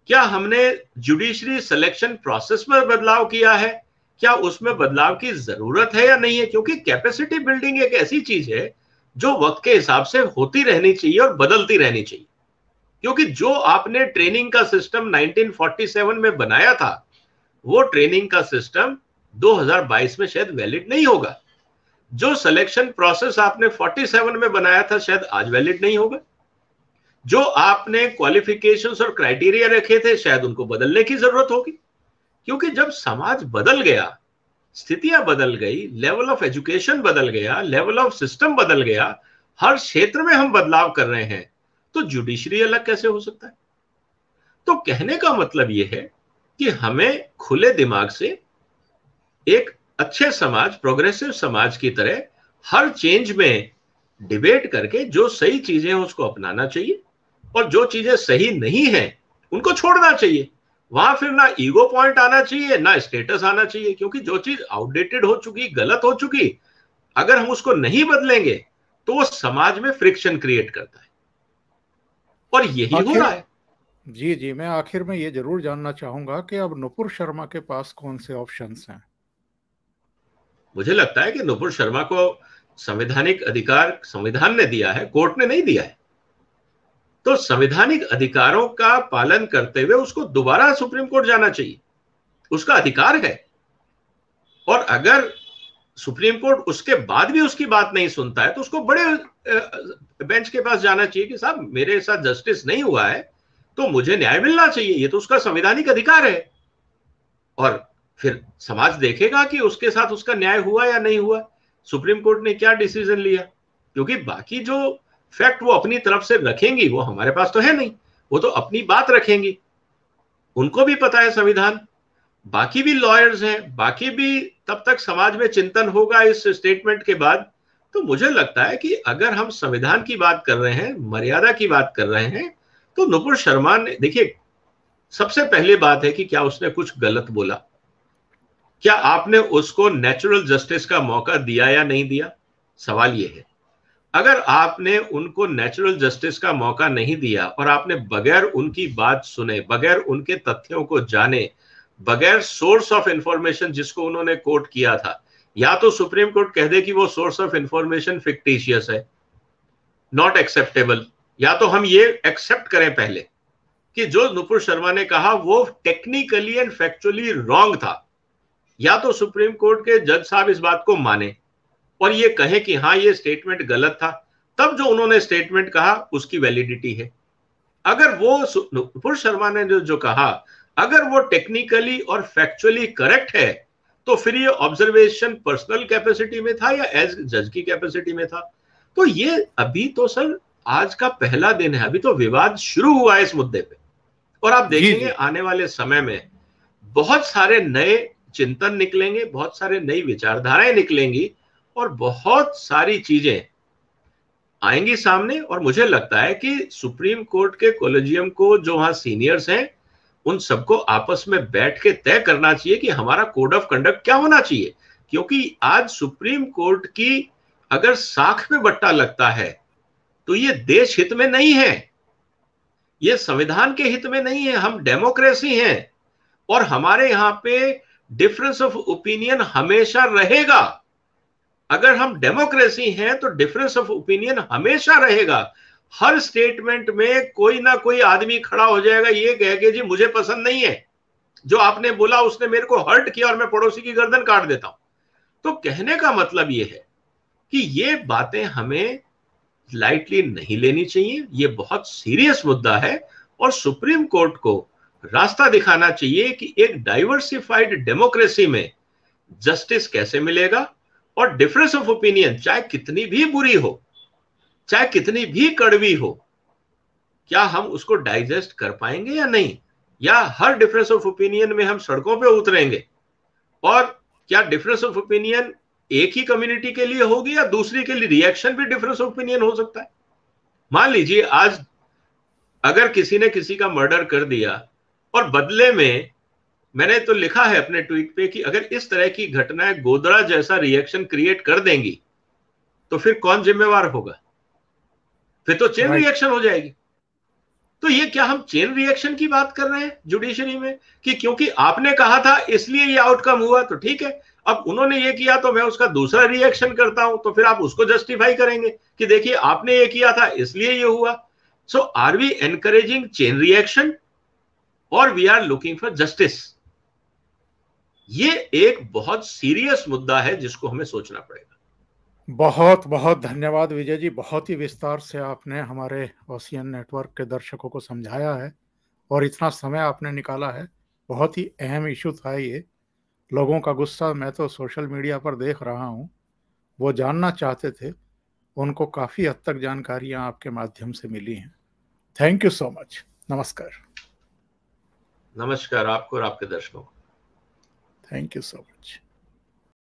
क्या हमने जुडिशरी सिलेक्शन प्रोसेस में बदलाव किया है, क्या उसमें बदलाव की जरूरत है या नहीं है? क्योंकि कैपेसिटी बिल्डिंग एक ऐसी चीज है जो वक्त के हिसाब से होती रहनी चाहिए और बदलती रहनी चाहिए। क्योंकि जो आपने ट्रेनिंग का सिस्टम 1947 में बनाया था, वो ट्रेनिंग का सिस्टम 2022 में शायद वैलिड नहीं होगा। जो सिलेक्शन प्रोसेस आपने 47 में बनाया था शायद आज वैलिड नहीं होगा। जो आपने क्वालिफिकेशंस और क्राइटेरिया रखे थे शायद उनको बदलने की जरूरत होगी। क्योंकि जब समाज बदल गया, स्थितियां बदल गई, लेवल ऑफ एजुकेशन बदल गया, लेवल ऑफ सिस्टम बदल गया, हर क्षेत्र में हम बदलाव कर रहे हैं, तो जुडिशरी अलग कैसे हो सकता है? तो कहने का मतलब यह है कि हमें खुले दिमाग से एक अच्छे समाज, प्रोग्रेसिव समाज की तरह हर चेंज में डिबेट करके जो सही चीजें हैं उसको अपनाना चाहिए, और जो चीजें सही नहीं है उनको छोड़ना चाहिए। वहां फिर ना ईगो पॉइंट आना चाहिए, ना स्टेटस आना चाहिए, क्योंकि जो चीज आउटडेटेड हो चुकी, गलत हो चुकी, अगर हम उसको नहीं बदलेंगे तो वो समाज में फ्रिक्शन क्रिएट करता है, और यही हो रहा है। जी जी, मैं आखिर में ये जरूर जानना चाहूंगा कि अब नुपुर शर्मा के पास कौन से ऑप्शंस हैं? मुझे लगता है कि नुपुर शर्मा को संवैधानिक अधिकार संविधान ने दिया है, कोर्ट ने नहीं दिया है। तो संवैधानिक अधिकारों का पालन करते हुए उसको दोबारा सुप्रीम कोर्ट जाना चाहिए, उसका अधिकार है। और अगर सुप्रीम कोर्ट उसके बाद भी उसकी बात नहीं सुनता है तो उसको बड़े बेंच के पास जाना चाहिए कि साहब मेरे साथ जस्टिस नहीं हुआ है तो मुझे न्याय मिलना चाहिए, ये तो उसका संवैधानिक अधिकार है। और फिर समाज देखेगा कि उसके साथ उसका न्याय हुआ या नहीं हुआ, सुप्रीम कोर्ट ने क्या डिसीजन लिया। क्योंकि बाकी जो फैक्ट वो अपनी तरफ से रखेंगी वो हमारे पास तो है नहीं, वो तो अपनी बात रखेंगी, उनको भी पता है संविधान, बाकी भी लॉयर्स हैं, बाकी भी तब तक समाज में चिंतन होगा इस स्टेटमेंट के बाद। तो मुझे लगता है कि अगर हम संविधान की बात कर रहे हैं, मर्यादा की बात कर रहे हैं, तो नुपुर शर्मा ने, देखिए सबसे पहली बात है कि क्या उसने कुछ गलत बोला, क्या आपने उसको नेचुरल जस्टिस का मौका दिया या नहीं दिया, सवाल यह है। अगर आपने उनको नेचुरल जस्टिस का मौका नहीं दिया और आपने बगैर उनकी बात सुने, बगैर उनके तथ्यों को जाने, बगैर सोर्स ऑफ इंफॉर्मेशन जिसको उन्होंने कोट किया था, या तो सुप्रीम कोर्ट कह दे कि वो सोर्स ऑफ इंफॉर्मेशन फिक्टिशियस है, नॉट एक्सेप्टेबल, या तो हम ये एक्सेप्ट करें पहले कि जो नुपुर शर्मा ने कहा वो टेक्निकली एंड फैक्चुअली रॉन्ग था, या तो सुप्रीम कोर्ट के जज साहब इस बात को माने और ये कहे कि हाँ ये स्टेटमेंट गलत था, तब जो उन्होंने स्टेटमेंट कहा उसकी वैलिडिटी है। अगर वो नुपुर शर्मा ने जो कहा अगर वो टेक्निकली और फैक्चुअली करेक्ट है तो फिर ये ऑब्जर्वेशन पर्सनल कैपेसिटी में था या एज जज की कैपेसिटी में था। तो ये अभी तो सर आज का पहला दिन है, अभी तो विवाद शुरू हुआ है इस मुद्दे पे, और आप देखेंगे आने वाले समय में बहुत सारे नए चिंतन निकलेंगे, बहुत सारे नई विचारधाराएं निकलेंगी और बहुत सारी चीजें आएंगी सामने। और मुझे लगता है कि सुप्रीम कोर्ट के कॉलेजियम को, जो वहां सीनियर्स हैं, उन सबको आपस में बैठ के तय करना चाहिए कि हमारा कोड ऑफ कंडक्ट क्या होना चाहिए। क्योंकि आज सुप्रीम कोर्ट की अगर साख पे बट्टा लगता है तो ये देश हित में नहीं है, ये संविधान के हित में नहीं है। हम डेमोक्रेसी हैं और हमारे यहाँ पे डिफरेंस ऑफ ओपिनियन हमेशा रहेगा। अगर हम डेमोक्रेसी हैं तो डिफरेंस ऑफ ओपिनियन हमेशा रहेगा। हर स्टेटमेंट में कोई ना कोई आदमी खड़ा हो जाएगा ये कह के जी मुझे पसंद नहीं है जो आपने बोला, उसने मेरे को हर्ट किया और मैं पड़ोसी की गर्दन काट देता हूं। तो कहने का मतलब ये है कि ये बातें हमें लाइटली नहीं लेनी चाहिए, ये बहुत सीरियस मुद्दा है और सुप्रीम कोर्ट को रास्ता दिखाना चाहिए कि एक डाइवर्सिफाइड डेमोक्रेसी में जस्टिस कैसे मिलेगा और डिफरेंस ऑफ ओपिनियन चाहे कितनी भी बुरी हो चाहे कितनी भी कड़वी हो, क्या हम उसको डाइजेस्ट कर पाएंगे या नहीं? या हर डिफरेंस ऑफ ओपिनियन में हम सड़कों पे उतरेंगे? और क्या डिफरेंस ऑफ ओपिनियन एक ही कम्युनिटी के लिए होगी या दूसरी के लिए रिएक्शन भी डिफरेंस ऑफ ओपिनियन हो सकता है? मान लीजिए आज अगर किसी ने किसी का मर्डर कर दिया और बदले में, मैंने तो लिखा है अपने ट्वीट पे कि अगर इस तरह की घटनाएं गोदरा जैसा रिएक्शन क्रिएट कर देंगी तो फिर कौन जिम्मेवार होगा? फिर तो चेन रिएक्शन हो जाएगी। तो ये क्या हम चेन रिएक्शन की बात कर रहे हैं जुडिशरी में कि क्योंकि आपने कहा था इसलिए ये आउटकम हुआ तो ठीक है, अब उन्होंने ये किया तो मैं उसका दूसरा रिएक्शन करता हूं, तो फिर आप उसको जस्टिफाई करेंगे कि देखिए आपने ये किया था इसलिए ये हुआ। So are we encouraging chain reaction और we are looking for justice? ये एक बहुत सीरियस मुद्दा है जिसको हमें सोचना पड़ेगा। बहुत बहुत धन्यवाद विजय जी, बहुत ही विस्तार से आपने हमारे ओशियन नेटवर्क के दर्शकों को समझाया है और इतना समय आपने निकाला है। बहुत ही अहम इशू था ये। लोगों का गुस्सा मैं तो सोशल मीडिया पर देख रहा हूँ, वो जानना चाहते थे, उनको काफ़ी हद तक जानकारियाँ आपके माध्यम से मिली हैं। Thank you so much. नमस्कार। नमस्कार आपको और आपके दर्शकों को। Thank you so much.